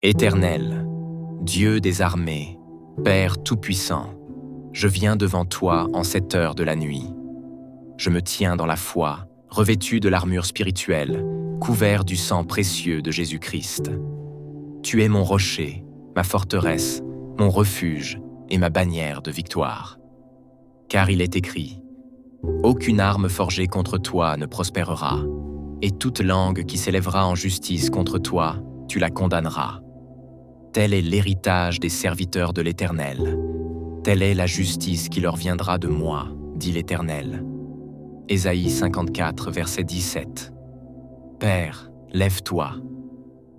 Éternel, Dieu des armées, Père Tout-Puissant, je viens devant toi en cette heure de la nuit. Je me tiens dans la foi, revêtu de l'armure spirituelle, couvert du sang précieux de Jésus-Christ. Tu es mon rocher, ma forteresse, mon refuge et ma bannière de victoire. Car il est écrit, « Aucune arme forgée contre toi ne prospérera, et toute langue qui s'élèvera en justice contre toi, tu la condamneras. Tel est l'héritage des serviteurs de l'Éternel. Telle est la justice qui leur viendra de moi, dit l'Éternel. » Ésaïe 54, verset 17. Père, lève-toi,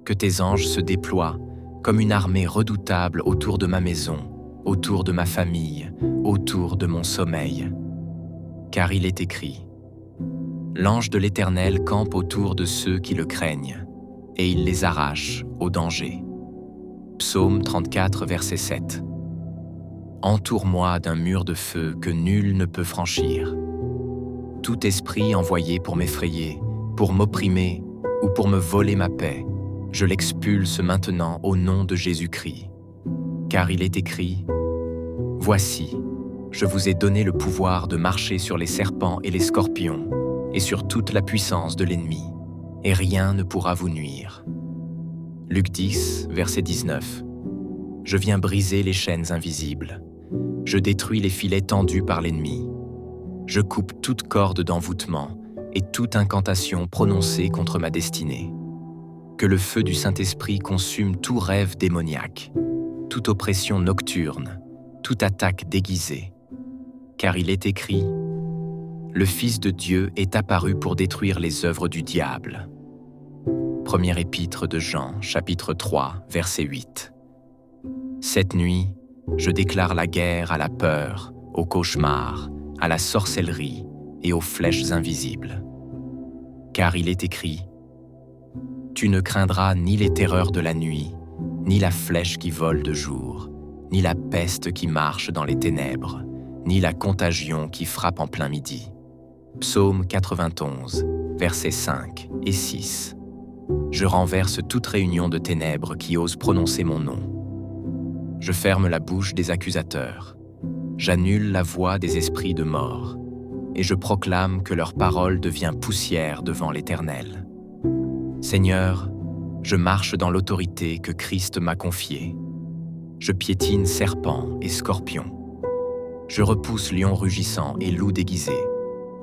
que tes anges se déploient comme une armée redoutable autour de ma maison, autour de ma famille, autour de mon sommeil. Car il est écrit, « L'ange de l'Éternel campe autour de ceux qui le craignent, et il les arrache au danger. » Psaume 34, verset 7. Entoure-moi d'un mur de feu que nul ne peut franchir. Tout esprit envoyé pour m'effrayer, pour m'opprimer ou pour me voler ma paix, je l'expulse maintenant au nom de Jésus-Christ. Car il est écrit, « Voici, je vous ai donné le pouvoir de marcher sur les serpents et les scorpions, et sur toute la puissance de l'ennemi, et rien ne pourra vous nuire. » Luc 10, verset 19. Je viens briser les chaînes invisibles. Je détruis les filets tendus par l'ennemi. Je coupe toute corde d'envoûtement et toute incantation prononcée contre ma destinée. Que le feu du Saint-Esprit consume tout rêve démoniaque, toute oppression nocturne, toute attaque déguisée. Car il est écrit, « Le Fils de Dieu est apparu pour détruire les œuvres du diable. » Première épître de Jean, chapitre 3, verset 8. Cette nuit, je déclare la guerre à la peur, au cauchemar, à la sorcellerie et aux flèches invisibles. Car il est écrit, « Tu ne craindras ni les terreurs de la nuit, ni la flèche qui vole de jour, ni la peste qui marche dans les ténèbres, ni la contagion qui frappe en plein midi. » Psaume 91, versets 5 et 6. Je renverse toute réunion de ténèbres qui ose prononcer mon nom. Je ferme la bouche des accusateurs. J'annule la voix des esprits de mort, et je proclame que leur parole devient poussière devant l'Éternel. Seigneur, je marche dans l'autorité que Christ m'a confiée. Je piétine serpents et scorpions. Je repousse lion rugissant et loup déguisé.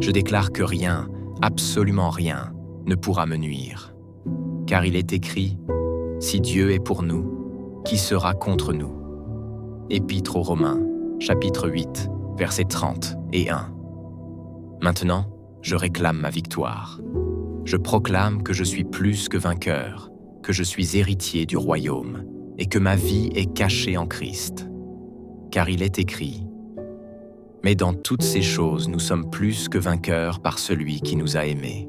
Je déclare que rien, absolument rien, ne pourra me nuire. Car il est écrit, « Si Dieu est pour nous, qui sera contre nous ?» Épître aux Romains, chapitre 8, versets 30 et 1. Maintenant, je réclame ma victoire. Je proclame que je suis plus que vainqueur, que je suis héritier du royaume et que ma vie est cachée en Christ. Car il est écrit, « Mais dans toutes ces choses, nous sommes plus que vainqueurs par celui qui nous a aimés. »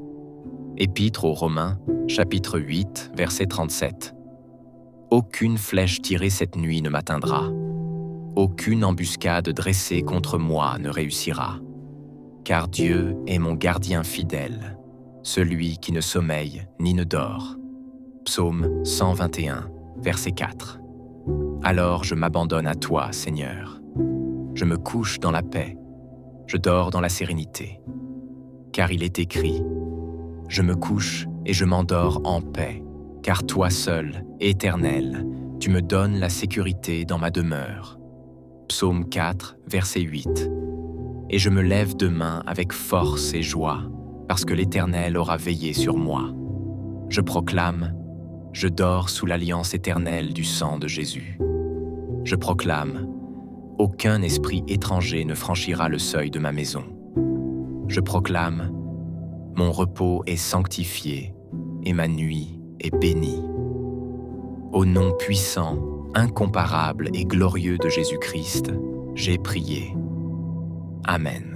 Épître aux Romains, chapitre 8, verset 37. Aucune flèche tirée cette nuit ne m'atteindra. Aucune embuscade dressée contre moi ne réussira. Car Dieu est mon gardien fidèle, celui qui ne sommeille ni ne dort. Psaume 121, verset 4. Alors je m'abandonne à toi, Seigneur. Je me couche dans la paix, je dors dans la sérénité. Car il est écrit, « Je me couche et je m'endors en paix, car toi seul, Éternel, tu me donnes la sécurité dans ma demeure. » Psaume 4, verset 8. Et je me lève demain avec force et joie, parce que l'Éternel aura veillé sur moi. Je proclame, je dors sous l'alliance éternelle du sang de Jésus. Je proclame, aucun esprit étranger ne franchira le seuil de ma maison. Je proclame, mon repos est sanctifié et ma nuit est bénie. Au nom puissant, incomparable et glorieux de Jésus-Christ, j'ai prié. Amen.